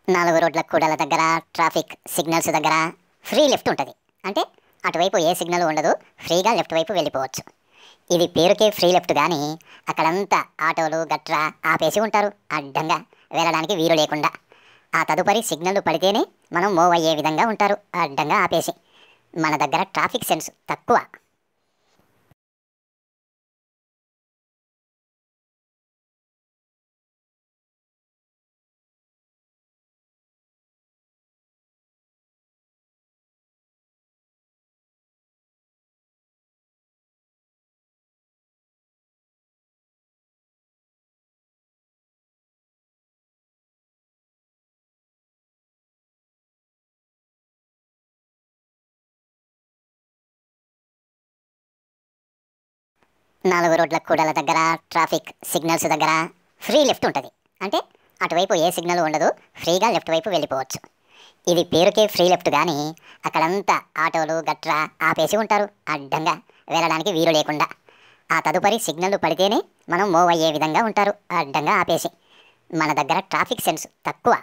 4 రోడ్ల కూడల దగ్గర traffic signals దగ్గర ఫ్రీ లెఫ్ట్ ఉంటుంది. అంటే అటువైపు ఏ సిగ్నల్ ఉండదు, ఫ్రీగా లెఫ్ట్ వైపు వెళ్ళిపోవచ్చు. ఇది పేరుకే ఫ్రీ లెఫ్ట్ కానీ అక్కడంతా ఆటోలు గట్రా ఆపేసి ఉంటారు, అడ్డంగా వెళ్ళడానికి వీలు లేకుండా. ఆ తదుపరి సిగ్నల్ పడితేనే మనం మూవ్ అయ్యే విధంగా ఉంటారు, అడ్డంగా ఆపేసి. మన దగ్గర ట్రాఫిక్ సెన్స్ తక్కువ. 4 రోడ్ల కూడల దగ్గర ట్రాఫిక్ సిగ్నల్స్ దగ్గర ఫ్రీ లెఫ్ట్ ఉంటుంది. అంటే అటువైపు ఏ సిగ్నల్ ఉండదు, ఫ్రీగా లెఫ్ట్ వైపు వెళ్ళిపోవచ్చు. ఇది పేరుకే ఫ్రీ లెఫ్ట్ కానీ అక్కడంతా ఆటోలు గట్రా ఆపేసి ఉంటారు, అడ్డంగా వెళ్ళడానికి వీలు లేకుండా. ఆ తదుపరి సిగ్నల్ పడితేనే మనం మూవ్ అయ్యే విధంగా ఉంటారు, అడ్డంగా ఆపేసి. మన దగ్గర ట్రాఫిక్ సెన్స్ తక్కువ.